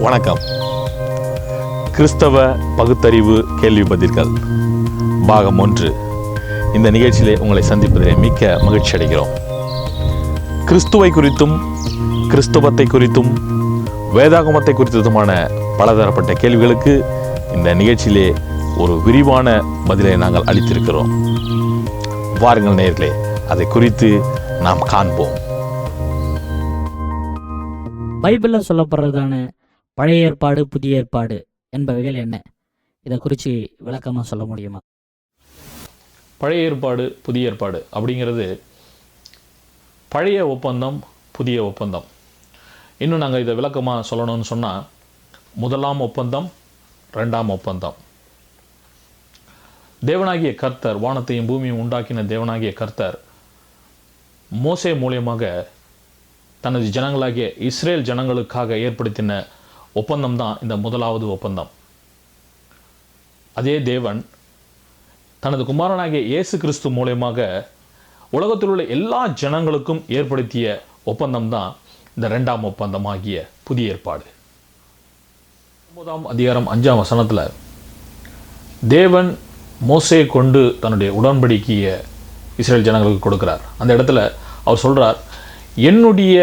வணக்கம். கிறிஸ்தவ பகுத்தறிவு கேள்வி பதில்கள் பாகம் 1. இந்த நிகழ்ச்சியிலே உங்களை சந்திப்பதிலே மிக்க மகிழ்ச்சி அடைகிறோம். கிறிஸ்துவை குறித்தும் கிறிஸ்தவத்தை குறித்தும் வேதாகமத்தை குறித்ததுமான பலதரப்பட்ட கேள்விகளுக்கு இந்த நிகழ்ச்சியிலே ஒரு விரிவான பதிலை நாங்கள் அளித்திருக்கிறோம். வாருங்கள் நேயர்களே, அதை குறித்து நாம் காண்போம். பைபிளில் சொல்லப்படுறதான பழைய ஏற்பாடு புதிய ஏற்பாடு என்பவைகள் என்ன? இதை குறித்து விளக்கமாக சொல்ல முடியுமா? பழைய ஏற்பாடு புதிய ஏற்பாடு அப்படிங்கிறது பழைய ஒப்பந்தம் புதிய ஒப்பந்தம். இன்னும் நாங்கள் இதை விளக்கமாக சொல்லணும்னு சொன்னால், முதலாம் ஒப்பந்தம் ரெண்டாம் ஒப்பந்தம். தேவனாகிய கர்த்தர், வானத்தையும் பூமியும் உண்டாக்கின தேவனாகிய கர்த்தர் மோசே மூலியமாக தனது ஜனங்களாகிய இஸ்ரேல் ஜனங்களுக்காக ஏற்படுத்தின ஒப்பந்தம் தான் இந்த முதலாவது ஒப்பந்தம். அதே தேவன் தனது குமாரனாகிய இயேசு கிறிஸ்து மூலமாக உலகத்தில் உள்ள எல்லா ஜனங்களுக்கும் ஏற்படுத்திய ஒப்பந்தம் தான் இந்த ரெண்டாம் ஒப்பந்தம் ஆகிய புதிய ஏற்பாடு. 9ஆம் அதிகாரம் 5ஆம் வசனத்தில் தேவன் மோசே கொண்டு தன்னுடைய உடன்படிக்கையை இஸ்ரேல் ஜனங்களுக்கு கொடுக்கிறார். அந்த இடத்துல அவர் சொல்கிறார், என்னுடைய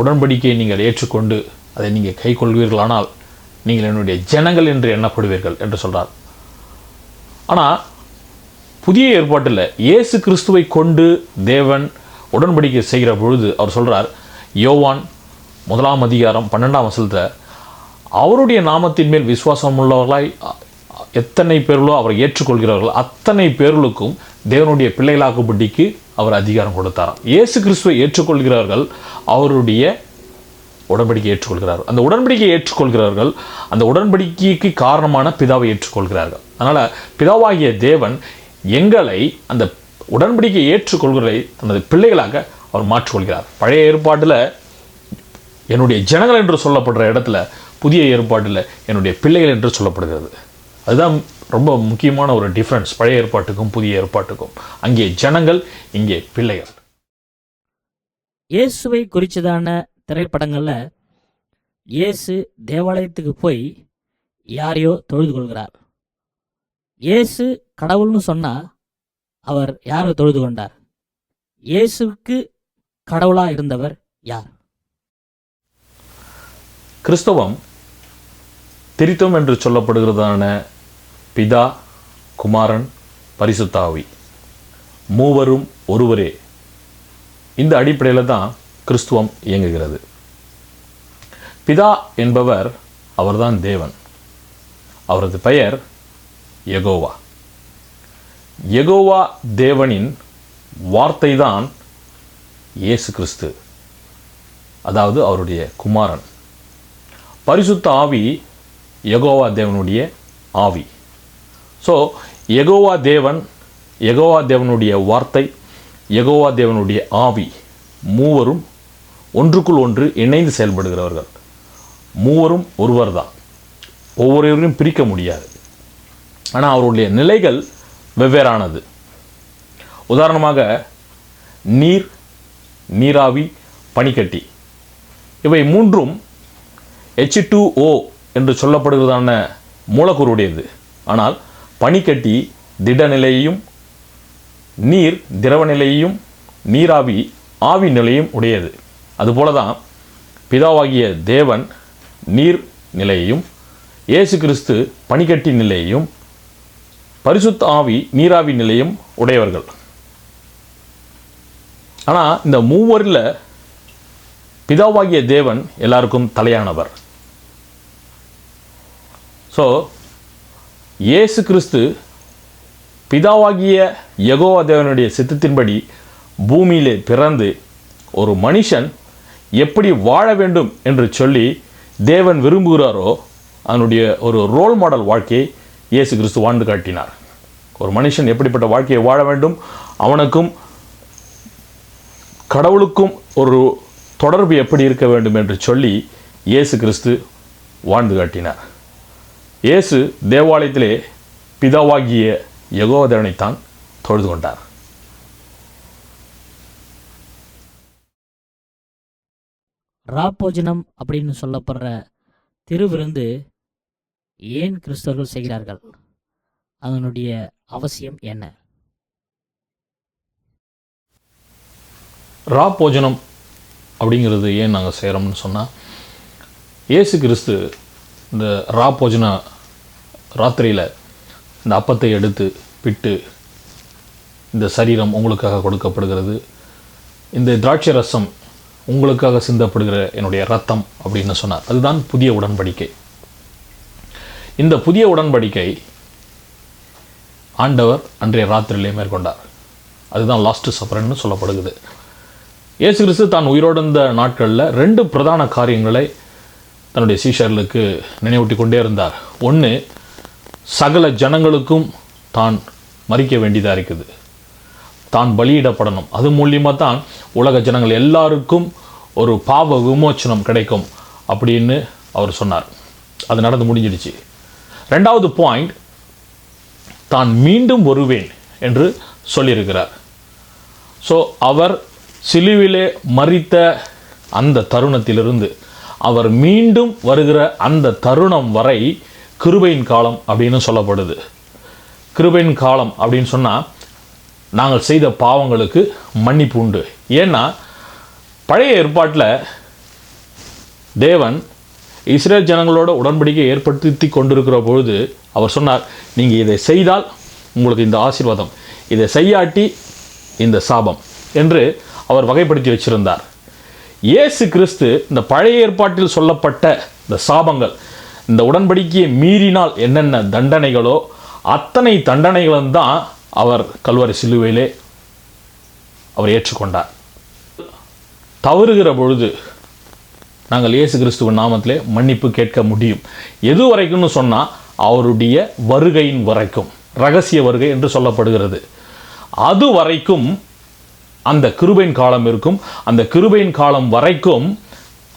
உடன்படிக்கையை நீங்கள் ஏற்றுக்கொண்டு அதை நீங்கள் கை கொள்வீர்களானால் நீங்கள் என்னுடைய ஜனங்கள் என்று எண்ணப்படுவீர்கள் என்று சொல்கிறார். ஆனால் புதிய ஏற்பாட்டில் இயேசு கிறிஸ்துவை கொண்டு தேவன் உடன்படிக்கை செய்கிற பொழுது அவர் சொல்கிறார், யோவான் 1ஆம் அதிகாரம் 12ஆம் வசனத்தில், அவருடைய நாமத்தின் மேல் விசுவாசம் உள்ளவர்களாய் எத்தனை பேர்களோ அவரை ஏற்றுக்கொள்கிறார்கள் அத்தனை பேர்களுக்கும் தேவனுடைய பிள்ளைகளாகும்படிக்கு அவர் அதிகாரம் கொடுத்தாராம். இயேசு கிறிஸ்துவை ஏற்றுக்கொள்கிறார்கள், அவருடைய உடன்படிக்கை ஏற்றுக்கொள்கிறார்கள். அந்த உடன்படிக்கையை ஏற்றுக்கொள்கிறார்கள், அந்த உடன்படிக்கைக்கு காரணமான பிதாவை ஏற்றுக்கொள்கிறார்கள். அதனால் பிதாவாகிய தேவன் எங்களை அந்த உடன்படிக்கையை ஏற்றுக்கொள்கிறதை தனது பிள்ளைகளாக அவர் மாற்றிக்கொள்கிறார். பழைய ஏற்பாட்டில் என்னுடைய ஜனங்கள் என்று சொல்லப்படுற இடத்துல புதிய ஏற்பாட்டில் என்னுடைய பிள்ளைகள் என்று சொல்லப்படுகிறது. அதுதான் ரொம்ப முக்கியமான ஒரு டிஃப்ரென்ஸ் பழைய ஏற்பாட்டுக்கும் புதிய ஏற்பாட்டுக்கும். அங்கே ஜனங்கள், இங்கே பிள்ளைகள். இயேசுவை குறித்ததான திரைப்படங்களில் இயேசு தேவாலயத்துக்கு போய் யாரையோ தொழுது கொள்கிறார். இயேசு கடவுள்னு சொன்னால் அவர் யாரை தொழுது கொண்டார்? இயேசுவுக்கு கடவுளாக இருந்தவர் யார்? கிறிஸ்தவம் திரித்துவம் என்று சொல்லப்படுகிறதான பிதா, குமாரன், பரிசுத்த ஆவி மூவரும் ஒருவரே. இந்த அடிப்படையில் தான் கிறிஸ்துவம் இயங்குகிறது. பிதா என்பவர் அவர்தான் தேவன். அவரது பெயர் யெகோவா. யெகோவா தேவனின் வார்த்தை தான் இயேசு கிறிஸ்து, அதாவது அவருடைய குமாரன். பரிசுத்த ஆவி யெகோவா தேவனுடைய ஆவி. ஸோ யெகோவா தேவன், யெகோவா தேவனுடைய வார்த்தை, யெகோவா தேவனுடைய ஆவி மூவரும் ஒன்றுக்குள் ஒன்று இணைந்து செயல்படுகிறவர்கள். மூவரும் ஒருவர் தான். ஒவ்வொருவரையும் பிரிக்க முடியாது. ஆனால் அவருடைய நிலைகள் வெவ்வேறானது. உதாரணமாக நீர், நீராவி, பனிக்கட்டி இவை மூன்றும் H2O என்று சொல்லப்படுகிறதான மூலக்கூறுடையது. ஆனால் பனிக்கட்டி திடநிலையையும், நீர் திரவ நிலையையும், நீராவி ஆவி நிலையும் உடையது. அதுபோல தான் பிதாவாகிய தேவன் நீர் நிலையையும், இயேசு கிறிஸ்து பனிக்கட்டி நிலையையும், பரிசுத்த ஆவி நீராவி நிலையும் உடையவர்கள். ஆனால் இந்த மூவரில் பிதாவாகிய தேவன் எல்லாருக்கும் தலையானவர். ஸோ இயேசு கிறிஸ்து பிதாவாகிய யெகோவா தேவனுடைய சித்தத்தின்படி பூமியிலே பிறந்து ஒரு மனுஷன் எப்படி வாழ வேண்டும் என்று சொல்லி தேவன் விரும்புகிறாரோ அதனுடைய ஒரு ரோல் மாடல் வாழ்க்கையை இயேசு கிறிஸ்து வாழ்ந்து காட்டினார். ஒரு மனுஷன் எப்படிப்பட்ட வாழ்க்கையை வாழ வேண்டும், அவனுக்கும் கடவுளுக்கும் ஒரு தொடர்பு எப்படி இருக்க வேண்டும் என்று சொல்லி இயேசு கிறிஸ்து வாழ்ந்து காட்டினார். இயேசு தேவாலயத்திலே பிதாவாகிய யெகோவா தேவனைத்தான் தொழுது கொண்டார். ராப்போஜனம் அப்படின்னு சொல்லப்படுற திருவிருந்து ஏன் கிறிஸ்தவர்கள் செய்கிறார்கள்? அதனுடைய அவசியம் என்ன? போஜனம் அப்படிங்கிறது ஏன் நாங்கள் செய்கிறோம்னு சொன்னால், இயேசு கிறிஸ்து இந்த போஜன ராத்திரியில் இந்த அப்பத்தை எடுத்து பிட்டு, இந்த சரீரம் உங்களுக்காக கொடுக்கப்படுகிறது, இந்த திராட்சை ரசம் உங்களுக்காக சிந்தப்படுகிற என்னுடைய ரத்தம் அப்படின்னு சொன்னார். அதுதான் புதிய உடன்படிக்கை. இந்த புதிய உடன்படிக்கை ஆண்டவர் அன்றைய ராத்திரியிலே மேற்கொண்டார். அதுதான் லாஸ்ட் சப்பர்ன்னு சொல்லப்படுகிறது. இயேசு கிறிஸ்து தான் உயிரோடு இருந்த நாட்களில் 2 பிரதான காரியங்களை தன்னுடைய சீஷர்களுக்கு நினைவூட்டி கொண்டே இருந்தார். ஒன்று, சகல ஜனங்களுக்கும் தான் மரிக்க வேண்டியதாக இருக்குது, தான் பலியிடப்படணும். அது மூலியமாக தான் உலக ஜனங்கள் எல்லாருக்கும் ஒரு பாவ விமோச்சனம் கிடைக்கும் அப்படின்னு அவர் சொன்னார். அது நடந்து முடிஞ்சிடுச்சு. 2வது பாயிண்ட், தான் மீண்டும் வருவேன் என்று சொல்லியிருக்கிறார். ஸோ அவர் சிலுவிலே மரித்த அந்த தருணத்திலிருந்து அவர் மீண்டும் வருகிற அந்த தருணம் வரை கிருபையின் காலம் அப்படின்னு சொல்லப்படுது. கிருபையின் காலம் அப்படின்னு சொன்னால் நாங்கள் செய்த பாவங்களுக்கு மன்னிப்பு உண்டு. ஏன்னா பழைய ஏற்பாட்டில் தேவன் இஸ்ரேல் ஜனங்களோட உடன்படிக்கை ஏற்படுத்தி கொண்டிருக்கிற பொழுது அவர் சொன்னார், நீங்கள் இதை செய்தால் உங்களுக்கு இந்த ஆசீர்வாதம், இதை செய்யாட்டி இந்த சாபம் என்று அவர் வகைப்படுத்தி வச்சிருந்தார். இயேசு கிறிஸ்து இந்த பழைய ஏற்பாட்டில் சொல்லப்பட்ட இந்த சாபங்கள், இந்த உடன்படிக்கையை மீறினால் என்னென்ன தண்டனைகளோ அத்தனை தண்டனைகளும் தான் அவர் கல்வாரி சிலுவையிலே அவர் ஏற்றுக்கொண்டார். தவறுகிற பொழுது நாங்கள் இயேசு கிறிஸ்துவின் நாமத்திலே மன்னிப்பு கேட்க முடியும். எது வரைக்கும்னு சொன்னால் அவருடைய வருகையின் வரைக்கும், ரகசிய வருகை என்று சொல்லப்படுகிறது. அது வரைக்கும் அந்த கிருபையின் காலம் இருக்கும். அந்த கிருபையின் காலம் வரைக்கும்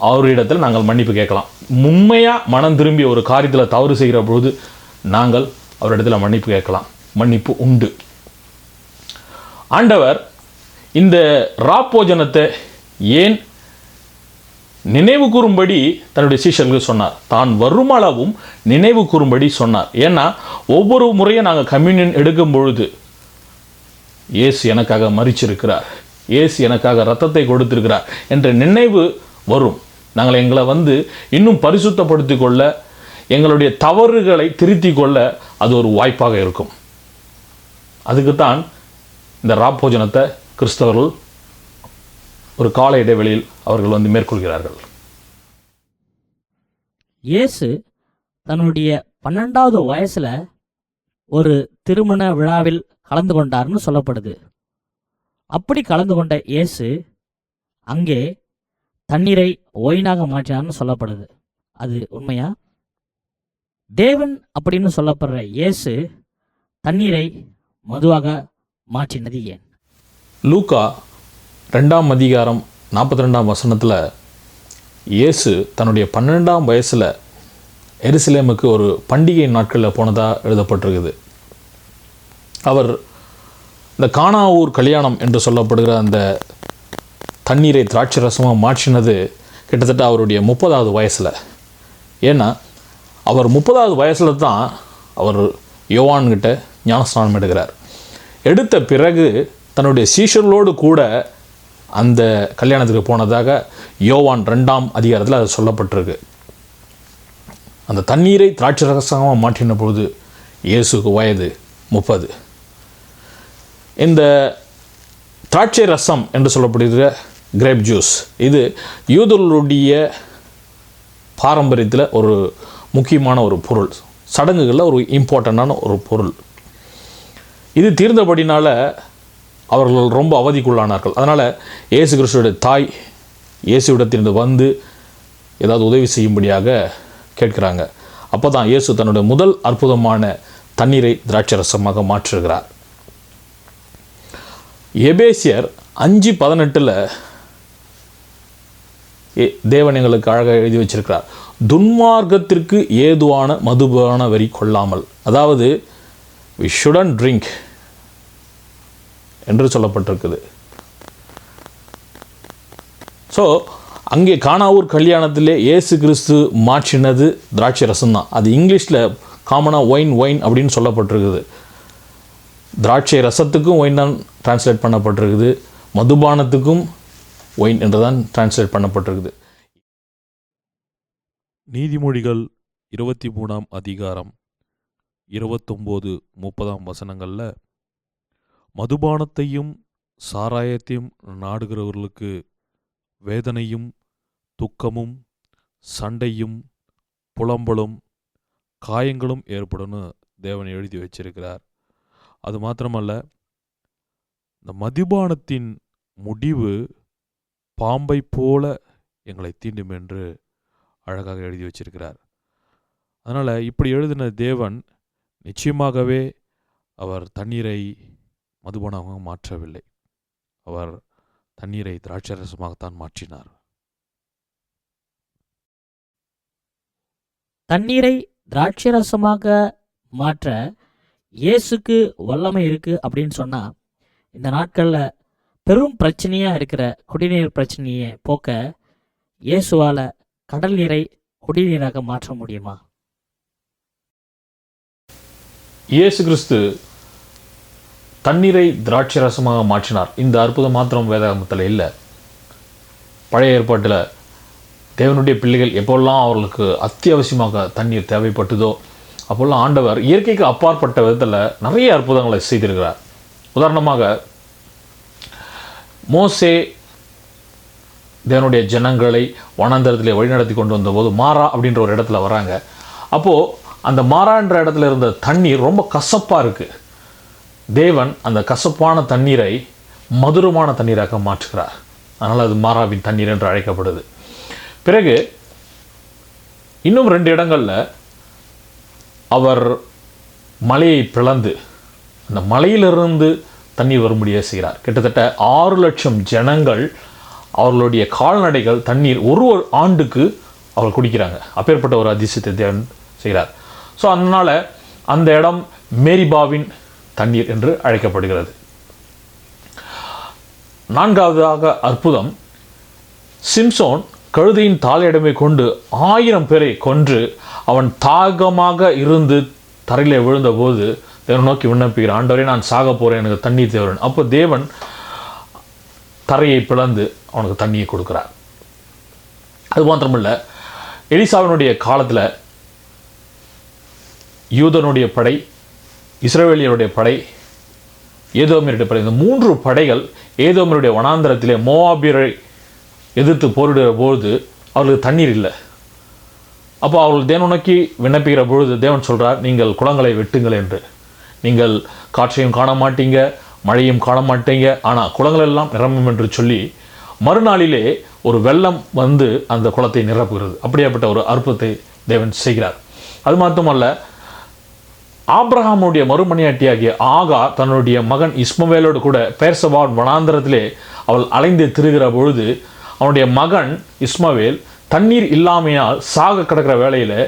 அவரிடத்தில் நாங்கள் மன்னிப்பு கேட்கலாம். உண்மையாக மனம் திரும்பி ஒரு காரியத்தில் தவறு செய்கிற பொழுது நாங்கள் அவரிடத்தில் மன்னிப்பு கேட்கலாம். மன்னிப்பு உண்டு. ஆண்டவர் இந்த ராப்போஜனத்தை ஏன் நினைவு கூறும்படி தன்னுடைய சீஷர்களுக்கு சொன்னார்? தான் வருமளவும் நினைவு கூறும்படி சொன்னார். ஏன்னா ஒவ்வொரு முறையும் நாங்கள் கம்யூனியன் எடுக்கும் பொழுது இயேசு எனக்காக மரிச்சிருக்கிறார், இயேசு எனக்காக ரத்தத்தை கொடுத்திருக்கிறார் என்ற நினைவு வரும். நாங்கள் எங்களை இன்னும் பரிசுத்தப்படுத்திக் கொள்ள, எங்களுடைய தவறுகளை திருத்திக் கொள்ள அது ஒரு வாய்ப்பாக இருக்கும். அதுக்குத்தான் இந்த ராப்போஜனத்தை கிறிஸ்தவர்கள் ஒரு கால இடைவெளியில் அவர்கள் மேற்கொள்கிறார்கள். இயேசு தன்னுடைய 12வது வயசுல ஒரு திருமண விழாவில் கலந்து கொண்டார்னு சொல்லப்படுது. அப்படி கலந்து கொண்ட இயேசு அங்கே தண்ணீரை ஒயினாக மாற்றினார்னு சொல்லப்படுது. அது உண்மையா? தேவன் அப்படின்னு சொல்லப்படுற இயேசு தண்ணீரை மதுவாக மாற்றினது ஏன்? லூக்கா 2ஆம் அதிகாரம் 42ஆம் வசனத்தில் இயேசு தன்னுடைய 12ஆம் வயசில் எருசலேமுக்கு ஒரு பண்டிகை நாட்களில் போனதாக எழுதப்பட்டிருக்குது. அவர் இந்த கானாவூர் கல்யாணம் என்று சொல்லப்படுகிற அந்த தண்ணீரை திராட்சை ரசமாக மாற்றினது கிட்டத்தட்ட அவருடைய 30வது வயசில். ஏன்னா அவர் 30வது வயசில் தான் அவர் யோவான்கிட்ட ஞானஸ்நானம் எடுக்கிறார். எடுத்த பிறகு தன்னுடைய சீஷர்களோடு கூட அந்த கல்யாணத்துக்கு போனதாக யோவான் 2ஆம் அதிகாரத்தில் அது சொல்லப்பட்டிருக்கு. அந்த தண்ணீரை திராட்சை ரசமாக மாற்றின பொழுது இயேசுக்கு வயது 30. இந்த திராட்சை ரசம் என்று சொல்லப்படுகிற கிரேப் ஜூஸ், இது யூதர்களுடைய பாரம்பரியத்தில் ஒரு முக்கியமான ஒரு பொருள், சடங்குகளில் ஒரு இம்பார்ட்டண்டான ஒரு பொருள். இது தீர்ந்தபடினால அவர்கள் ரொம்ப அவதிக்குள்ளானார்கள். அதனால் இயேசு கிறிஸ்துவோட தாய் இயேசுவிடத்திலிருந்து ஏதாவது உதவி செய்யும்படியாக கேட்குறாங்க. அப்போ தான் இயேசு தன்னுடைய முதல் அற்புதமான தண்ணீரை திராட்சை ரசமாக மாற்றுகிறார். எபேசியர் 5:18 தேவன் எங்களுக்கு அழகாக எழுதி வச்சிருக்கிறார், துன்மார்க்கத்திற்கு ஏதுவான மதுபான வெறி கொள்ளாமல். அதாவது we shouldn't drink என்று சொல்லப்பட்டிருக்குது. ஸோ அங்கே கானாவூர் கல்யாணத்திலே இயேசு கிறிஸ்து மாற்றினது திராட்சை ரசம்தான். அது இங்கிலீஷில் காமனாக ஒயின் அப்படின்னு சொல்லப்பட்டிருக்குது. திராட்சை ரசத்துக்கும் ஒயின் தான் டிரான்ஸ்லேட் பண்ணப்பட்டிருக்குது, மதுபானத்துக்கும் ஒயின் என்று தான் டிரான்ஸ்லேட் பண்ணப்பட்டிருக்குது. நீதிமொழிகள் 23 அதிகாரம் 29-30 வசனங்களில், மதுபானத்தையும் சாராயத்தையும் நாடுகிறவர்களுக்கு வேதனையும் துக்கமும் சண்டையும் புலம்பலும் காயங்களும் ஏற்படும்னு தேவன் எழுதி வச்சிருக்கிறார். அது மாத்திரமல்ல, இந்த மதுபானத்தின் முடிவு பாம்பை போல எங்களை தீண்டும் என்று அழகாக எழுதி வச்சிருக்கிறார். அதனால் இப்படி எழுதின தேவன் நிச்சயமாகவே அவர் தண்ணீரை மதுபானமாக மாற்றவில்லை. அவர் தண்ணீரை திராட்சரசமாகத்தான் மாற்றினார். தண்ணீரை திராட்சரசமாக மாற்ற இயேசுக்கு வல்லமை இருக்கு அப்படின்னு சொன்னா, இந்த நாட்கள்ல பெரும் பிரச்சனையா இருக்கிற குடிநீர் பிரச்சனையை போக்க இயேசுவால கடல் நீரை குடிநீராக மாற்ற முடியுமா? இயேசு கிறிஸ்து தண்ணீரை திராட்சை ரசமாக மாற்றினார். இந்த அற்புதம் மாத்திரம் வேதாகமத்தில் இல்லை. பழைய ஏற்பாட்டில் தேவனுடைய பிள்ளைகள் எப்போல்லாம் அவர்களுக்கு அத்தியாவசியமாக தண்ணீர் தேவைப்பட்டதோ அப்போல்லாம் ஆண்டவர் இயற்கைக்கு அப்பாற்பட்ட விதத்தில் நிறைய அற்புதங்களை செய்திருக்கிறார். உதாரணமாக மோசே தேவனுடைய ஜனங்களை வனாந்தரத்திலே வழிநடத்தி கொண்டு வந்தபோது மாரா அப்படின்ற ஒரு இடத்துல வராங்க. அப்போது அந்த மாறான்ற இடத்துல இருந்த தண்ணீர் ரொம்ப கசப்பாக இருக்குது. தேவன் அந்த கசப்பான தண்ணீரை மதுரமான தண்ணீராக மாற்றுகிறார். அதனால் அது மாறாவின் தண்ணீர் என்று அழைக்கப்படுது. பிறகு இன்னும் 2 இடங்களில் அவர் மலையை பிளந்து அந்த மலையிலிருந்து தண்ணீர் வரும்படியாக செய்கிறார். கிட்டத்தட்ட 6 லட்சம் ஜனங்கள் அவர்களுடைய கால்நடைகள் தண்ணீர் ஒரு ஆண்டுக்கு அவர் குடிக்கிறாங்க. அப்பேற்பட்ட ஒரு அதிசயத்தை தேவன் செய்கிறார். ஸோ அதனால் அந்த இடம் மேரிபாவின் தண்ணீர் என்று அழைக்கப்படுகிறது. 4வதாக அற்புதம், சிம்சோன் கழுதையின் தாளையிடமை கொண்டு 1000 பேரை கொன்று அவன் தாகமாக இருந்து தரையில் விழுந்தபோது தேவன் நோக்கி விண்ணப்பிக்கிறான், ஆண்டவரே நான் சாக போகிறேன், எனக்கு தண்ணீர் தேவன். அப்போ தேவன் தரையை பிளந்து அவனுக்கு தண்ணியை கொடுக்குறார். அது மாத்திரமில்லை, எலிசாவினுடைய காலத்தில் யூதனுடைய படை, இஸ்ரவேலியருடைய படை, ஏதோமியருடைய படை, இந்த 3 படைகள் ஏதோமியருடைய வனாந்தரத்திலே மோவாபியரை எதிர்த்து போரிடுகிற பொழுது அவர்களுக்கு தண்ணீர் இல்லை. அப்போ அவர்கள் தேவனை நோக்கி விண்ணப்பிக்கிற பொழுது தேவன் சொல்கிறார், நீங்கள் குளங்களை வெட்டுங்கள் என்று. நீங்கள் காற்றையும் காண மாட்டீங்க, மழையும் காண மாட்டீங்க, ஆனால் குளங்கள் எல்லாம் நிரம்பும் என்று சொல்லி மறுநாளிலே ஒரு வெள்ளம் வந்து அந்த குளத்தை நிரப்புகிறது. அப்படியாப்பட்ட ஒரு அற்புதத்தை தேவன் செய்கிறார். அது மட்டுமல்ல, ஆபிரகாமுடைய மறுமணியாட்டியாகிய ஆகார் தன்னுடைய மகன் இஸ்மவேலோடு கூட பெர்சபாவின் வனாந்தரத்திலே அவள் அலைந்து திரிகிற பொழுது அவனுடைய மகன் இஸ்மவேல் தண்ணீர் இல்லாமையால் சாக கிடக்கிற வேளையில்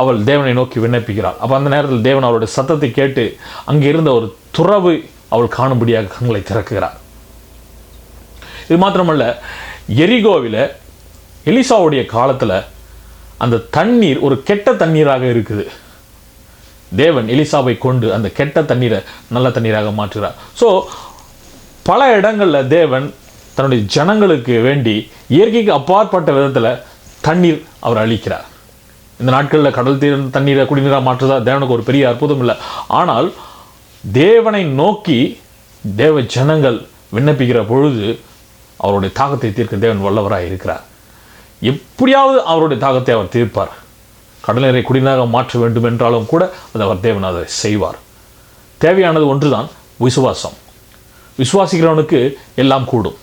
அவள் தேவனை நோக்கி விண்ணப்பிக்கிறாள். அப்போ அந்த நேரத்தில் தேவன் அவளுடைய சத்தத்தை கேட்டு அங்கே இருந்த ஒரு துறவு அவள் காணும்படியாக கண்களை திறக்குகிறார். இது மாத்திரமல்ல, எரிகோவில் எலிசாவுடைய காலத்தில் அந்த தண்ணீர் ஒரு கெட்ட தண்ணீராக இருக்குது. தேவன் எலிசாவை கொண்டு அந்த கெட்ட தண்ணீரை நல்ல தண்ணீராக மாற்றுகிறார். ஸோ பல இடங்களில் தேவன் தன்னுடைய ஜனங்களுக்கு வேண்டி இயற்கைக்கு அப்பாற்பட்ட விதத்தில் தண்ணீர் அவர் அளிக்கிறார். இந்த நாட்களில் கடல் தண்ணீரை குடிநீராக மாற்றுறதா தேவனுக்கு ஒரு பெரிய அற்புதம் இல்லை. ஆனால் தேவனை நோக்கி தேவ ஜனங்கள் விண்ணப்பிக்கிற பொழுது அவருடைய தாகத்தை தீர்க்க தேவன் வல்லவராக இருக்கிறார். எப்படியாவது அவருடைய தாகத்தை அவர் தீர்ப்பார். கடல் நீரை குடிநீராக மாற்ற வேண்டும் என்றாலும் கூட அது அவர் தேவன் அதை செய்வார். தேவையானது ஒன்றுதான், விசுவாசம். விசுவாசிக்கிறவனுக்கு எல்லாம் கூடும்.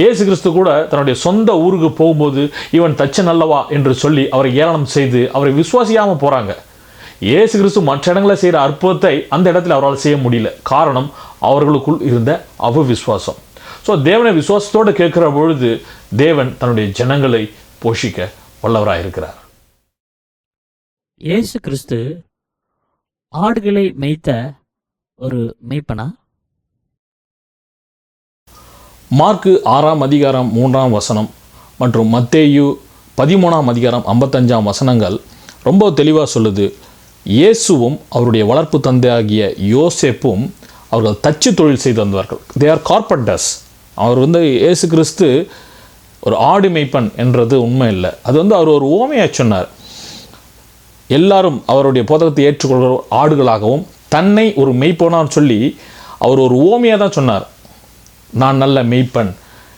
இயேசு கிறிஸ்து கூட தன்னுடைய சொந்த ஊருக்கு போகும்போது இவன் தச்சன் அல்லவா என்று சொல்லி அவரை ஏளனம் செய்து அவரை விசுவாசியாமல் போகிறாங்க. இயேசு கிறிஸ்து மற்ற இடங்களில் செய்கிற அற்புதத்தை அந்த இடத்துல அவரால் செய்ய முடியல. காரணம், அவர்களுக்குள் இருந்த அவிசுவாசம். ஸோ தேவனை விசுவாசத்தோடு கேட்கிற பொழுது தேவன் தன்னுடைய ஜனங்களை போஷிக்க வல்லவராக இருக்கிறார். இயேசு கிறிஸ்து ஆடுகளை மேய்த்த ஒரு மேய்ப்பனா? மார்க்கு 6 அதிகாரம் 3 வசனம், மற்றும் மத்தேயு 13ஆம் அதிகாரம் 55ஆம் வசனங்கள் ரொம்ப தெளிவாக சொல்லுது. இயேசுவும் அவருடைய வளர்ப்பு தந்தையாகிய யோசேப்பும் அவர்கள் தச்சு தொழில் செய்து வந்தார்கள். They are carpenters. அவர் இயேசு கிறிஸ்து ஒரு ஆடு மேய்ப்பன் என்றது உண்மை இல்லை. அது அவர் ஒரு ஓமையாக சொன்னார். எல்லாரும் அவருடைய போதகத்தை ஏற்றுக்கொள்கிற ஆடுகளாகவும் தன்னை ஒரு மெய்ப்பனான்னு சொல்லி அவர் ஒரு ஓமையாக தான் சொன்னார். நான் நல்ல மெய்ப்பன்,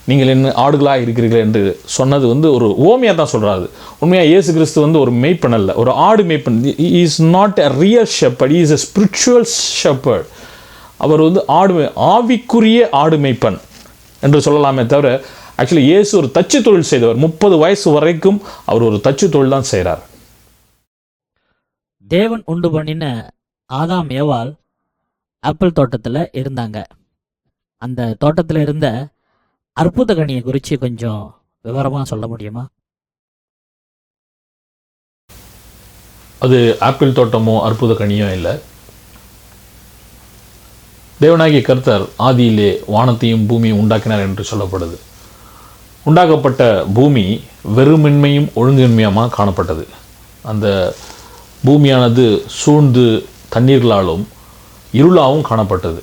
நீங்கள் என்ன ஆடுகளாக இருக்கிறீர்கள் என்று சொன்னது ஒரு ஓமையாக தான் சொல்கிறாரு. உண்மையாக இயேசு கிறிஸ்து ஒரு மெய்ப்பன் அல்ல, ஒரு ஆடு மெய்ப்பன். Is not a real shepherd, is a spiritual shepherd. அவர் ஆவிக்குரிய ஆடு மெய்ப்பன் என்று சொல்லலாமே தவிர, ஆக்சுவலி இயேசு ஒரு தச்சு தொழில் செய்தவர். 30 வயசு வரைக்கும் அவர் ஒரு தச்சு தொழில் தான் செய்கிறார். தேவன் உண்டு பண்ணின ஆதாம் ஏவாள் ஆப்பிள் தோட்டத்தில் இருந்தாங்க. அந்த தோட்டத்தில் இருந்த அற்புத கனியை குறித்து கொஞ்சம் விவரமாக சொல்ல முடியுமா? அது ஆப்பிள் தோட்டமோ அற்புத கனியோ இல்லை. தேவனாகிய கர்த்தர் ஆதியிலே வானத்தையும் பூமியும் உண்டாக்கினார் என்று சொல்லப்படுது. உண்டாக்கப்பட்ட பூமி வெறுமின்மையும் ஒழுங்கின்மையுமாக காணப்பட்டது. அந்த பூமியானது சூழ்ந்து தண்ணீர்களாலும் இருளாகவும் காணப்பட்டது.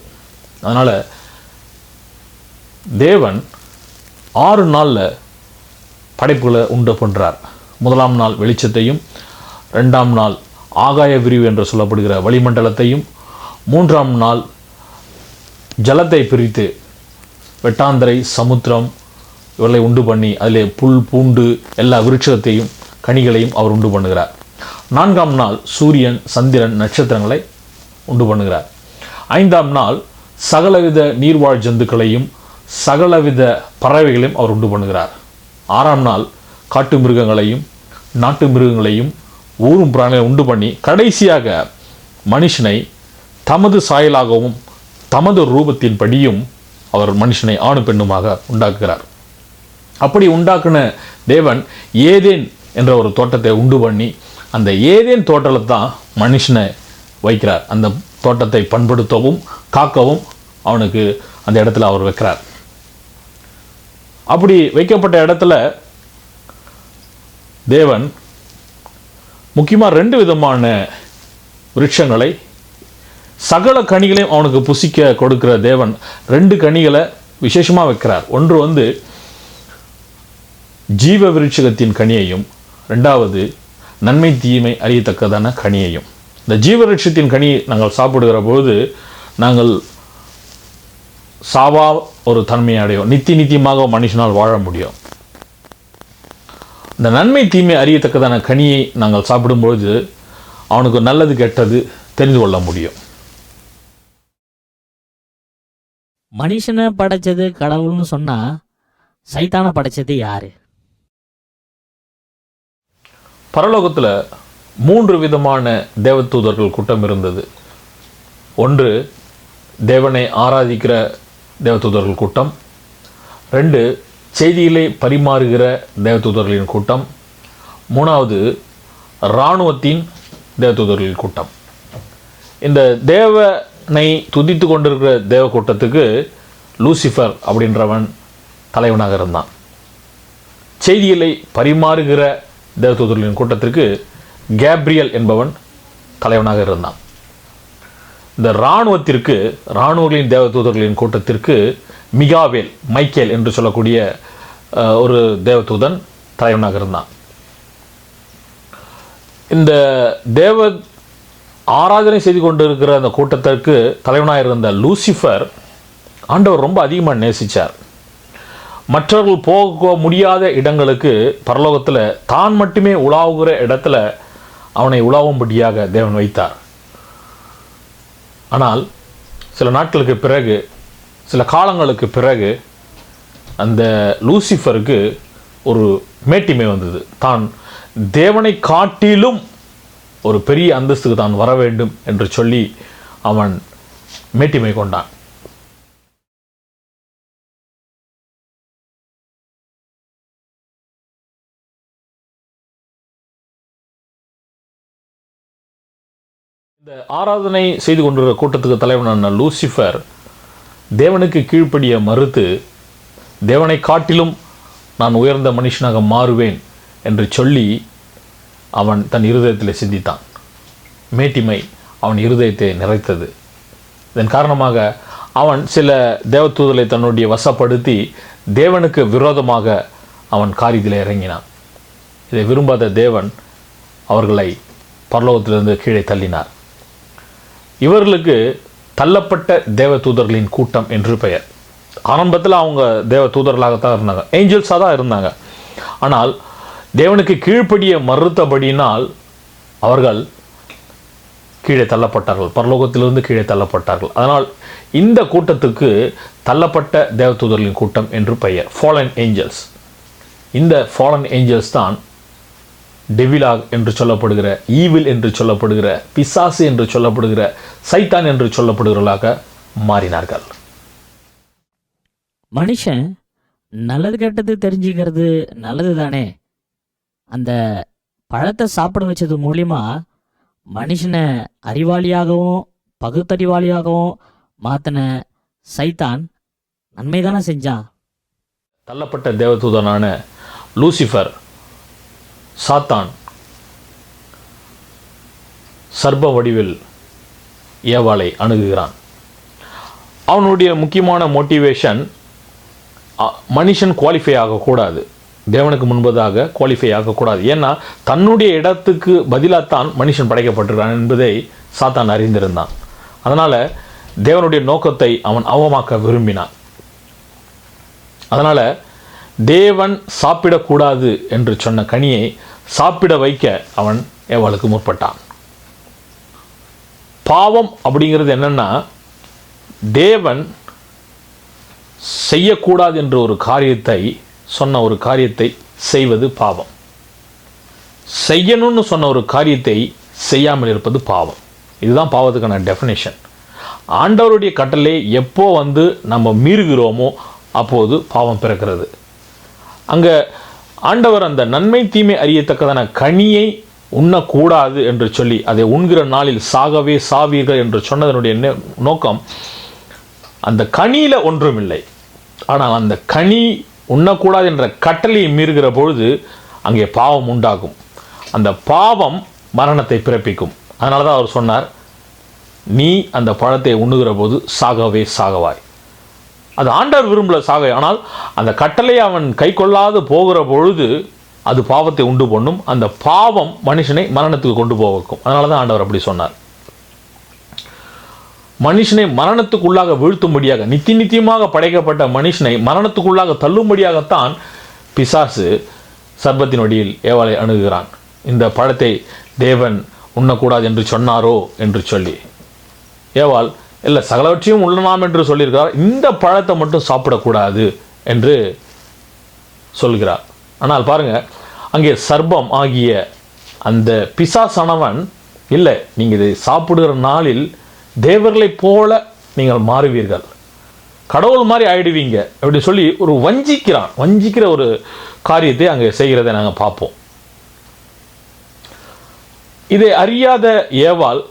அதனால் தேவன் 6 நாளில் படைப்புகளை உண்டு பண்ணுறார். 1ஆம் நாள் வெளிச்சத்தையும், 2ஆம் நாள் ஆகாய விரிவு என்று சொல்லப்படுகிற வளிமண்டலத்தையும், 3ஆம் நாள் ஜலத்தை பிரித்து வெட்டாந்தரை சமுத்திரம் இவர்களை உண்டு பண்ணி அதிலே புல் பூண்டு எல்லா விருட்சத்தையும் கனிகளையும் அவர் உண்டு பண்ணுகிறார். 4ஆம் நாள் சூரியன் சந்திரன் நட்சத்திரங்களை உண்டு பண்ணுகிறார். 5ஆம் நாள் சகலவித நீர்வாழ் ஜந்துக்களையும் சகலவித பறவைகளையும் அவர் உண்டு பண்ணுகிறார். 6ஆம் நாள் காட்டு மிருகங்களையும் நாட்டு மிருகங்களையும் ஊரும் பிராணிகளை உண்டு பண்ணி கடைசியாக மனுஷனை தமது சாயலாகவும் தமது ரூபத்தின்படியும் அவர் மனுஷனை ஆணு பெண்ணுமாக உண்டாக்குகிறார். அப்படி உண்டாக்குன தேவன் ஏதேன் என்ற ஒரு தோட்டத்தை உண்டு பண்ணி அந்த ஏதேன் தோட்டத்தில் தான் மனுஷனை வைக்கிறார். அந்த தோட்டத்தை பண்படுத்தவும் காக்கவும் அவனுக்கு அந்த இடத்துல அவர் வைக்கிறார். அப்படி வைக்கப்பட்ட இடத்துல தேவன் முக்கியமாக 2 விதமான விருட்சங்களை சகல கனிகளையும் அவனுக்கு புசிக்க கொடுக்கிற தேவன் 2 கனிகளை விசேஷமாக வைக்கிறார். ஒன்று ஜீவ விருட்சகத்தின் கனியையும், 2வது நன்மை தீமை அறியத்தக்கதான கனியையும். இந்த ஜீவ விருட்சத்தின் கனியை நாங்கள் சாப்பிடுகிற பொழுது நாங்கள் சாவா ஒரு தன்மையை அடையும், நித்தியமாக மனுஷனால் வாழ முடியும். இந்த நன்மை தீமை அறியத்தக்கதான கனியை நாங்கள் சாப்பிடும்பொழுது அவனுக்கு நல்லது கெட்டது தெரிந்து கொள்ள முடியும். மனுஷனை படைச்சது கடவுள்னு சொன்னா சைத்தானை படைச்சது யாரு? பரலோகத்தில் 3 விதமான தேவதூதர்கள் கூட்டம் இருந்தது. ஒன்று தேவனை ஆராதிக்கிற தேவதூதர்கள் கூட்டம், 2 செய்திகளை பரிமாறுகிற தேவதூதர்களின் கூட்டம், 3வது இராணுவத்தின் தேவதூதர்களின் கூட்டம். இந்த தேவனை துதித்து கொண்டிருக்கிற தேவ கூட்டத்துக்கு லூசிஃபர் அப்படின்றவன் தலைவனாக இருந்தான். செய்திகளை பரிமாறுகிற தேவதூதர்களின் கூட்டத்திற்கு கேப்ரியல் என்பவன் தலைவனாக இருந்தான். இந்த இராணுவர்களின் தேவதூதர்களின் கூட்டத்திற்கு மிகாவேல் மைக்கேல் என்று சொல்லக்கூடிய ஒரு தேவதூதன் தலைவனாக இருந்தான். இந்த தேவ ஆராதனை செய்து கொண்டிருக்கிற அந்த கூட்டத்திற்கு தலைவனாக இருந்த லூசிஃபர் ஆண்டவர் ரொம்ப அதிகமாக நேசித்தார். மற்றவர்கள் போக முடியாத இடங்களுக்கு பரலோகத்தில் தான் மட்டுமே உலாவுகிற இடத்துல அவனை உலாவும்படியாக தேவன் வைத்தார். ஆனால் சில நாட்களுக்கு பிறகு, சில காலங்களுக்கு பிறகு அந்த லூசிஃபருக்கு ஒரு மேட்டிமை வந்தது. தான் தேவனை காட்டிலும் ஒரு பெரிய அந்தஸ்துக்கு தான் வர வேண்டும் என்று சொல்லி அவன் மேட்டிமை கொண்டான். இந்த ஆராதனை செய்து கொண்டிருக்கிற கூட்டத்துக்கு தலைவனான லூசிஃபர் தேவனுக்கு கீழ்ப்படிய மறுத்து தேவனை காட்டிலும் நான் உயர்ந்த மனுஷனாக மாறுவேன் என்று சொல்லி அவன் தன் இருதயத்தில் சிந்தித்தான். மேட்டிமை அவன் இருதயத்தை நிறைத்தது. இதன் காரணமாக அவன் சில தேவதூதரை தன்னுடைய வசப்படுத்தி தேவனுக்கு விரோதமாக அவன் காரியத்தில் இறங்கினான். இதை விரும்பாத தேவன் அவர்களை பரலோகத்திலிருந்து கீழே தள்ளினார். இவர்களுக்கு தள்ளப்பட்ட தேவதூதர்களின் கூட்டம் என்று பெயர். ஆரம்பத்தில் அவங்க தேவதூதர்களாகத்தான் இருந்தாங்க, ஏஞ்சல்ஸாக தான் இருந்தாங்க. ஆனால் தேவனுக்கு கீழ்ப்படிய மறுத்தபடியினால் அவர்கள் கீழே தள்ளப்பட்டார்கள், பரலோகத்திலிருந்து கீழே தள்ளப்பட்டார்கள். அதனால் இந்த கூட்டத்துக்கு தள்ளப்பட்ட தேவதூதர்களின் கூட்டம் என்று பெயர், ஃபாலன் ஏஞ்சல்ஸ். இந்த ஃபாலன் ஏஞ்சல்ஸ் தான் டெவிலாக் என்று சொல்லப்படுகிற, ஈவில் என்று சொல்லப்படுகிற, பிசாசு என்று சொல்லப்படுகிற, சைத்தான் என்று சொல்லப்படுகிறவர்களாக மாறினார்கள். மனுஷன் நல்லது கெட்டது தெரிஞ்சுக்கிறது நல்லது தானே. அந்த பழத்தை சாப்பிட வச்சது மூலியமா மனுஷனை அறிவாளியாகவும் பகுத்தறிவாளியாகவும் மாற்றின சைத்தான் நன்மை தானே செஞ்சான். தள்ளப்பட்ட தேவதூதனான லூசிஃபர், சாத்தான், சர்ப வடிவில் ஏவாளை அணுகுகிறான். அவனுடைய முக்கியமான மோட்டிவேஷன், மனுஷன் குவாலிஃபை ஆகக்கூடாது, தேவனுக்கு முன்பதாக குவாலிஃபை ஆகக்கூடாது. ஏன்னா தன்னுடைய இடத்துக்கு பதிலாகத்தான் மனுஷன் படைக்கப்பட்டிருக்கான் என்பதை சாத்தான் அறிந்திருந்தான். அதனால் தேவனுடைய நோக்கத்தை அவன் அவமாக்க விரும்பினான். அதனால் தேவன் சாப்பிடக்கூடாது என்று சொன்ன கனியை சாப்பிட வைக்க அவன் ஏவாளுக்கு முற்பட்டான். பாவம் அப்படிங்கிறது என்னன்னா, தேவன் செய்யக்கூடாது என்ற ஒரு காரியத்தை சொன்ன ஒரு காரியத்தை செய்வது பாவம். செய்யணும்னு சொன்ன ஒரு காரியத்தை செய்யாமல் இருப்பது பாவம். இதுதான் பாவத்துக்கான டெஃபினேஷன். ஆண்டவருடைய கட்டளை எப்போ நம்ம மீறுகிறோமோ அப்போது பாவம் பிறக்கிறது. அங்கே ஆண்டவர் அந்த நன்மை தீமை அறியத்தக்கதான கனியை உண்ணக்கூடாது என்று சொல்லி அதை உண்கிற நாளில் சாகவே சாவீர்கள் என்று சொன்னதனுடைய நோக்கம், அந்த கனியில் ஒன்றுமில்லை, ஆனால் அந்த கனி உண்ணக்கூடாது என்ற கட்டளையை மீறுகிற பொழுது அங்கே பாவம் உண்டாகும். அந்த பாவம் மரணத்தை பிறப்பிக்கும். அதனால தான் அவர் சொன்னார், நீ அந்த பழத்தை உண்ணுகிற போது சாகவே சாகவாய். அது ஆண்டவர் விரும்பல சாக, ஆனால் அந்த கட்டளை அவன் கை கொள்ளாது போகிற பொழுது அது பாவத்தை உண்டு பண்ணும். அந்த பாவம் மனுஷனை மரணத்துக்கு கொண்டு போகும். அதனால தான் ஆண்டவர் அப்படி சொன்னார். மனுஷனை மரணத்துக்குள்ளாக வீழ்த்தும்படியாக, நித்தியமாக படைக்கப்பட்ட மனுஷனை மரணத்துக்குள்ளாக தள்ளும்படியாகத்தான் பிசாசு சர்பத்தின் வடியில் ஏவாளை அணுகுகிறான். இந்த பழத்தை தேவன் உண்ணக்கூடாது என்று சொன்னாரோ என்று சொல்லி. ஏவாள் இல்லை, சகலவற்றையும் உள்ளலாம் என்று சொல்லியிருக்கிறார், இந்த பழத்தை மட்டும் சாப்பிடக்கூடாது என்று சொல்கிறார். ஆனால் பாருங்க, அங்கே சர்பம் ஆகிய அந்த பிசாசானவன், இல்லை நீங்கள் இதை சாப்பிடுகிற நாளில் தேவர்களைப் போல நீங்கள் மாறுவீர்கள், கடவுள் மாதிரி ஆயிடுவீங்க அப்படி சொல்லி ஒரு வஞ்சிக்கிற ஒரு காரியத்தை அங்கே செய்கிறதை நாங்கள் பார்ப்போம். இதை அறியாத ஏவாள்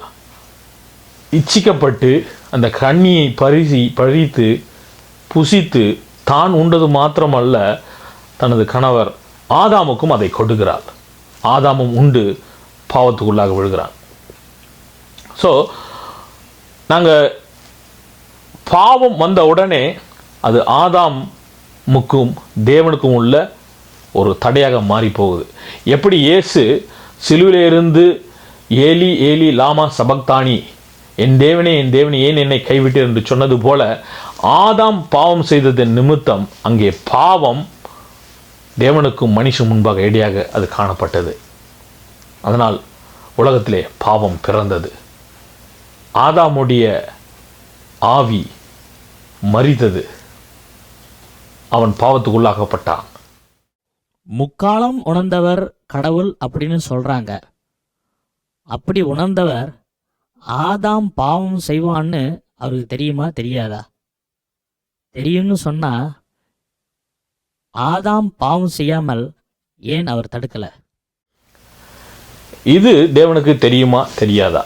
இச்சிக்கப்பட்டு அந்த கண்ணியை பறித்து புசித்து தான் உண்டது மாத்திரமல்ல, தனது கணவர் ஆதாமுக்கும் அதை கொடுக்கிறாள். ஆதாமும் உண்டு பாவத்துக்குள்ளாக விழுகிறான். ஸோ நாங்கள் பாவம் வந்த உடனே அது ஆதாமுக்கும் தேவனுக்கும் உள்ள ஒரு தடையாக மாறி போகுது. எப்படி இயேசு சிலுவிலிருந்து ஏலி ஏலி லாமா சபக்தானி, என் தேவனே ஏன் என்னை கைவிட்டீர் என்று சொன்னது போல, ஆதாம் பாவம் செய்ததன் நிமித்தம் அங்கே பாவம் தேவனுக்கும் மனுஷன் முன்பாக இடையாக அது காணப்பட்டது. அதனால் உலகத்திலே பாவம் பிறந்தது. ஆதாமுடைய ஆவி மரித்தது, அவன் பாவத்துக்குள்ளாகப்பட்டான். முக்காலம் உணர்ந்தவர் கடவுள் அப்படின்னு சொல்றாங்க. அப்படி உணர்ந்தவர் ஆதாம் பாவம் செய்வான்னு அவருக்கு தெரியுமா தெரியாதா? தெரியும்னு சொன்னா ஆதாம் பாவம் செய்யாமல் ஏன் அவர் தடுக்கல? இது தேவனுக்கு தெரியுமா தெரியாதா?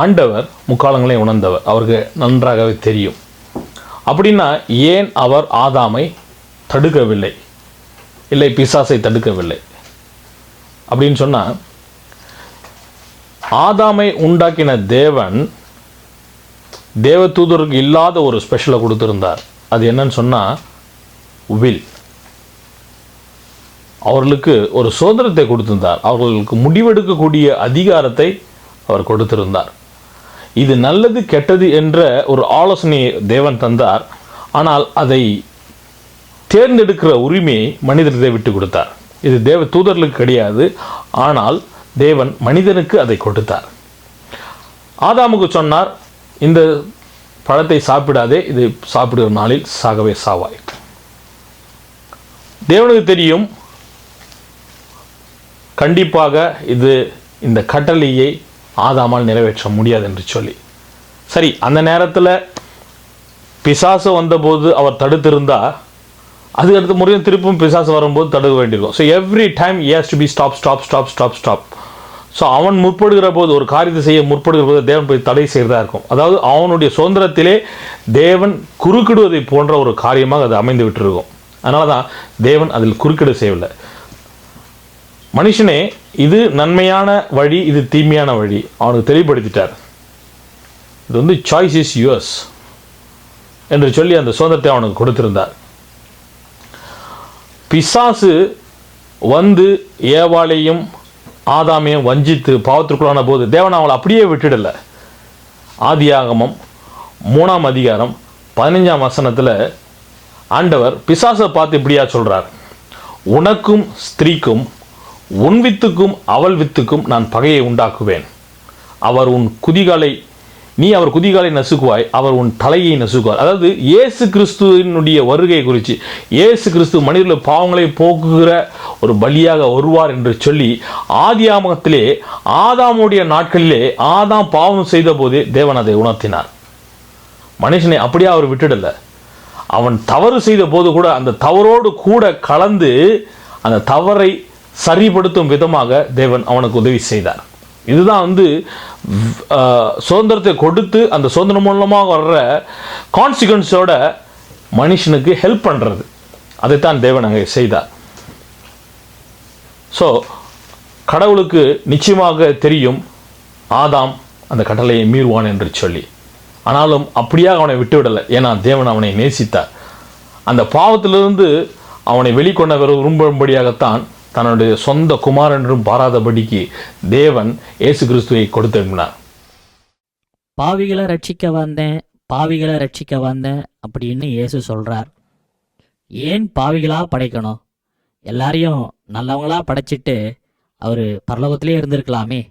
ஆண்டவர் முக்காலங்களை உணர்ந்தவர், அவருக்கு நன்றாகவே தெரியும். அப்படின்னா ஏன் அவர் ஆதாமை தடுக்கவில்லை, இல்லை பிசாசை தடுக்கவில்லை. அப்படின்னு சொன்னால், ஆதாமை உண்டாக்கின தேவன் தேவதூதருக்கு இல்லாத ஒரு ஸ்பெஷலை கொடுத்திருந்தார். அது என்னன்னு சொன்னால் வில். அவர்களுக்கு ஒரு சுதந்திரத்தை கொடுத்திருந்தார். அவர்களுக்கு முடிவெடுக்கக்கூடிய அதிகாரத்தை அவர் கொடுத்திருந்தார். இது நல்லது கெட்டது என்ற ஒரு ஆலோசனையை தேவன் தந்தார். ஆனால் அதை தேர்ந்தெடுக்கிற உரிமையை மனிதர்களை விட்டு கொடுத்தார். இது தேவ தூதர்களுக்கு கிடையாது, ஆனால் தேவன் மனிதனுக்கு அதை கொடுத்தார். ஆதாமுக்கு சொன்னார், இந்த பழத்தை சாப்பிடாதே, இது சாப்பிடுகிற நாளில் சாகவே சாவாய். தேவனுக்கு தெரியும் கண்டிப்பாக இந்த கட்டளையை ஆதாமால் நிறைவேற்ற முடியாது என்று சொல்லி. சரி, அந்த நேரத்தில் பிசாசு வந்தபோது அவர் தடுத்திருந்தா, அதுக்கு அடுத்த முறையும் திருப்பும் பிசாசு வரும்போது தடுக்க வேண்டியிருக்கும். So every time he has to be stop. So அவன் முற்படுகிற போது, ஒரு காரியத்தை செய்ய முற்படுகிற போது தேவன் போய் தடை செய்கிறதா இருக்கும். அதாவது அவனுடைய சுதந்திரத்திலே தேவன் குறுக்கிடுவதை போன்ற ஒரு காரியமாக அது அமைந்து விட்டுருக்கும். அதனால தான் தேவன் அதில் குறுக்கிட செய்யவில்லை. மனுஷனே, இது நன்மையான வழி, இது தீமையான வழி அவனுக்கு தெளிவுபடுத்திட்டார். இது சாய்ஸ் இஸ் யுவர்ஸ் என்று சொல்லி அந்த சுதந்திரத்தை அவனுக்கு கொடுத்திருந்தார். பிசாசு வந்து ஏவாளையும் ஆதாமையும் வஞ்சித்து பாவத்திற்குள்ளான போது தேவன் அவளை அப்படியே விட்டுடல. ஆதியாகமம் 3ஆம் அதிகாரம் 15ஆம் வசனத்தில் ஆண்டவர் பிசாசை பார்த்து இப்படியா சொல்றார், உனக்கும் ஸ்திரீக்கும் உன் வித்துக்கும் அவள் வித்துக்கும் நான் பகையை உண்டாக்குவேன். நீ அவர் குதிகாலை நசுக்குவாய், அவர் உன் தலையை நசுக்குவார். அதாவது இயேசு கிறிஸ்துவினுடைய வருகையை குறித்து, இயேசு கிறிஸ்து மனிதர்கள் பாவங்களை போக்குகிற ஒரு பலியாக வருவார் என்று சொல்லி ஆதியாகமத்திலே ஆதாமுடைய நாட்களிலே ஆதாம் பாவம் செய்த போதே தேவன் அதை உணர்த்தினார். மனுஷனை அப்படியே அவர் விட்டுடல. அவன் தவறு செய்த போது கூட அந்த தவறோடு கூட கலந்து அந்த தவறை சரிப்படுத்தும் விதமாக தேவன் அவனுக்கு உதவி செய்தார். இதுதான் சுதந்திரத்தை கொடுத்து அந்த சுதந்திரம் மூலமாக வர்ற கான்சிக்வன்ஸோட மனுஷனுக்கு ஹெல்ப் பண்ணுறது. அதைத்தான் தேவன் அங்கே செய்தார். ஸோ கடவுளுக்கு நிச்சயமாக தெரியும் ஆதாம் அந்த கட்டளையை மீறுவான் என்று சொல்லி. ஆனாலும் அப்படியாக அவனை விட்டுவிடலை. ஏன்னா தேவன் அவனை நேசித்தார். அந்த பாவத்திலிருந்து அவனை வெளிக்கொண்ட விரும்பும்படியாகத்தான் தன்னுடைய சொந்த குமாரன் என்றும் பாராதபடிக்கு தேவன் இயேசு கிறிஸ்துவை கொடுத்திருந்தார். பாவிகளை ரட்சிக்க வந்தேன் அப்படின்னு இயேசு சொல்றார். ஏன் பாவிகளா படைக்கணும்? எல்லாரையும் நல்லவங்களா படைச்சிட்டு அவரு பரலோகத்திலே இருந்திருக்கலாமே.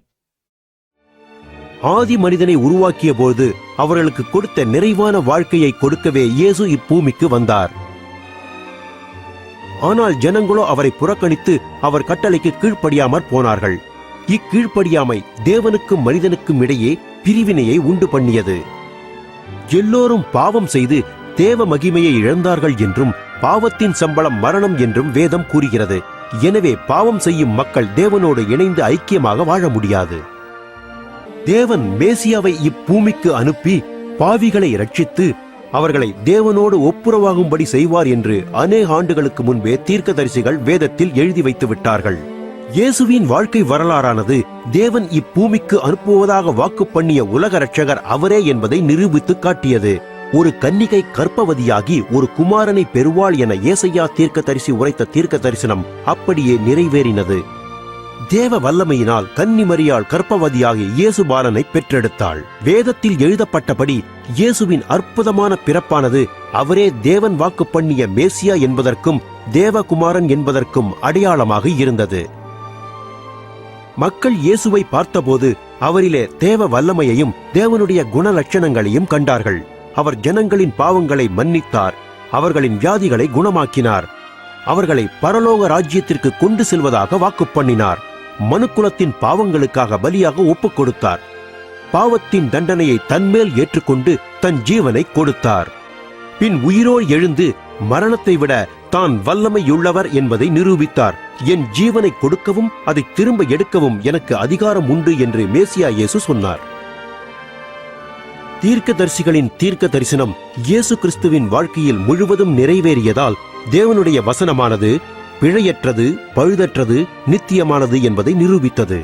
ஆதி மனிதனை உருவாக்கிய போது அவர்களுக்கு கொடுத்த நிறைவான வாழ்க்கையை கொடுக்கவே இயேசு இப்பூமிக்கு வந்தார். ஆனால் ஜனங்களோ அவரை புறக்கணித்து அவர் கட்டளைக்கு கீழ்ப்படியாமற் போனார்கள். இக்கீழ்ப்படியாமை தேவனுக்கும் மனிதனுக்கும் இடையே பிரிவினையை உண்டு பண்ணியது. எல்லோரும் பாவம் செய்து தேவ மகிமையை இழந்தார்கள் என்றும் பாவத்தின் சம்பளம் மரணம் என்றும் வேதம் கூறுகிறது. எனவே பாவம் செய்யும் மக்கள் தேவனோடு இணைந்து ஐக்கியமாக வாழ முடியாது. தேவன் மேசியாவை இப்பூமிக்கு அனுப்பி பாவிகளை ரட்சித்து அவர்களை தேவனோடு ஒப்புரவாகும்படி செய்வார் என்று அநேக ஆண்டுகளுக்கு முன்பே தீர்க்கதரிசிகள் வேதத்தில் எழுதி வைத்து விட்டார்கள். இயேசுவின் வாழ்க்கை வரலாறானது தேவன் இப்பூமிக்கு அனுப்புவதாக வாக்கு பண்ணிய உலக இரட்சகர் அவரே என்பதை நிரூபித்து காட்டியது. ஒரு கன்னிகை கர்ப்பவதியாகி ஒரு குமாரனை பெறுவாள் என ஏசாயா தீர்க்கதரிசி உரைத்த தீர்க்க தரிசனம் அப்படியே நிறைவேறினது. தேவ வல்லமையினால் கன்னிமரியாள் கர்ப்பவதியாகி இயேசு பாலனை பெற்றெடுத்தாள். வேதத்தில் எழுதப்பட்டபடி இயேசுவின் அற்புதமான பிறப்பானது அவரே தேவன் வாக்கு பண்ணிய மேசியா என்பதற்கும் தேவகுமாரன் என்பதற்கும் அடையாளமாக இருந்தது. மக்கள் இயேசுவை பார்த்தபோது அவரிலே தேவ வல்லமையையும் தேவனுடைய குணலட்சணங்களையும் கண்டார்கள். அவர் ஜனங்களின் பாவங்களை மன்னித்தார், அவர்களின் வியாதிகளை குணமாக்கினார், அவர்களை பரலோக ராஜ்யத்திற்கு கொண்டு செல்வதாக வாக்கு பண்ணினார். மனுக்குலத்தின் பாவங்களுக்காக பலியாக ஒப்புக் கொடுத்தார். பாவத்தின் தண்டனையை தன்மேல் ஏற்றுக்கொண்டு தன் ஜீவனை கொடுத்தார். பின் உயிரோடு எழுந்து மரணத்தை விட தான் வல்லமையுள்ளவர் என்பதை நிரூபித்தார். என் ஜீவனை கொடுக்கவும் அதை திரும்ப எடுக்கவும் எனக்கு அதிகாரம் உண்டு என்று மேசியா இயேசு சொன்னார். தீர்க்கதரிசிகளின் தீர்க்க தரிசனம் இயேசு கிறிஸ்துவின் வாழ்க்கையில் முழுவதும் நிறைவேறியதால் தேவனுடைய வசனமானது பிழையற்றது, பழுதற்றது, நித்தியமானது என்பதை நிரூபித்தது.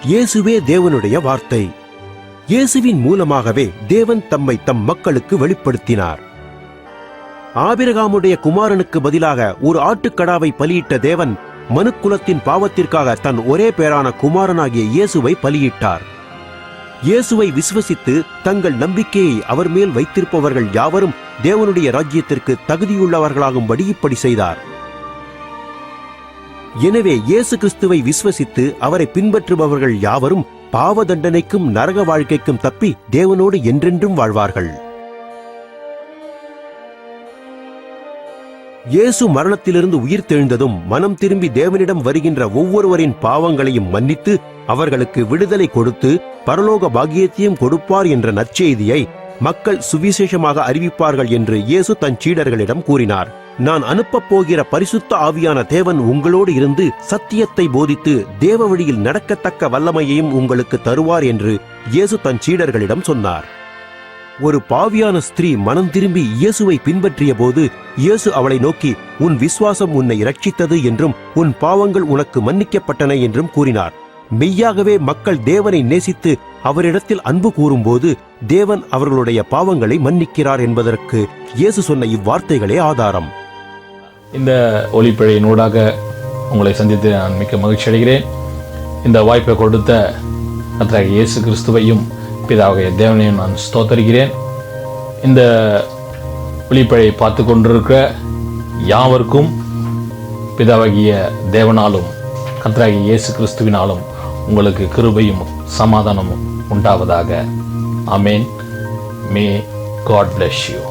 இயேசுவே தேவனுடைய வார்த்தை. இயேசுவின் மூலமாகவே தேவன் தம்மை தம் மக்களுக்கு வெளிப்படுத்தினார். ஆபிரகாமுடைய குமாரனுக்கு பதிலாக ஒரு ஆட்டுக்கடாவை பலியிட்ட தேவன் மனுக்குலத்தின் பாவத்திற்காக தன் ஒரே பேரான குமாரனாகிய இயேசுவை பலியிட்டார். இயேசுவை விசுவசித்து தங்கள் நம்பிக்கையை அவர் மேல் வைத்திருப்பவர்கள் யாவரும் தேவனுடைய ராஜ்யத்திற்கு தகுதியுள்ளவர்களாகும்படி இப்படி செய்தார். எனவே இயேசு கிறிஸ்துவை விசுவசித்து அவரை பின்பற்றுபவர்கள் யாவரும் பாவ தண்டனைக்கும் நரக வாழ்க்கைக்கும் தப்பி தேவனோடு என்றென்றும் வாழ்வார்கள். இயேசு மரணத்திலிருந்து உயிர் தெழுந்ததும் மனம் திரும்பி தேவனிடம் வருகின்ற ஒவ்வொருவரின் பாவங்களையும் மன்னித்து அவர்களுக்கு விடுதலை கொடுத்து பரலோக பாக்கியத்தையும் கொடுப்பார் என்ற நற்செய்தியை மக்கள் சுவிசேஷமாக அறிவிப்பார்கள் என்று இயேசு தன் சீடர்களிடம் கூறினார். நான் அனுப்பப் போகிற பரிசுத்த ஆவியான தேவன் உங்களோடு இருந்து சத்தியத்தை போதித்து தேவ வழியில் நடக்கத்தக்க வல்லமையையும் உங்களுக்கு தருவார் என்று இயேசு தன் சீடர்களிடம் சொன்னார். ஒரு பாவியான ஸ்திரீ மனம் திரும்பி இயேசுவை பின்பற்றிய போது இயேசு அவளை நோக்கி, உன் விசுவாசம் உன்னை இரட்சித்தது என்றும் உன் பாவங்கள் உனக்கு மன்னிக்கப்பட்டன என்றும் கூறினார். மெய்யாகவே மக்கள் தேவனை நேசித்து அவரிடத்தில் அன்பு கூறும்போது தேவன் அவர்களுடைய பாவங்களை மன்னிக்கிறார் என்பதற்கு இயேசு சொன்ன இவ்வார்த்தைகளே ஆதாரம். இந்த ஒளிப்பிழையினூடாக உங்களை சந்தித்து நான் மிக்க மகிழ்ச்சி அடைகிறேன். இந்த வாய்ப்பை கொடுத்த கர்த்தராகிய இயேசு கிறிஸ்துவையும் பிதாவாகிய தேவனையும் நான் ஸ்தோத்தரிக்கிறேன். இந்த ஒளிப்பிழையை பார்த்து கொண்டிருக்கிற யாவருக்கும் பிதாவாகிய தேவனாலும் கர்த்தராகிய இயேசு கிறிஸ்துவினாலும் உங்களுக்கு கிருபையும் சமாதானமும் உண்டாவதாக. ஆமென். மே God bless you.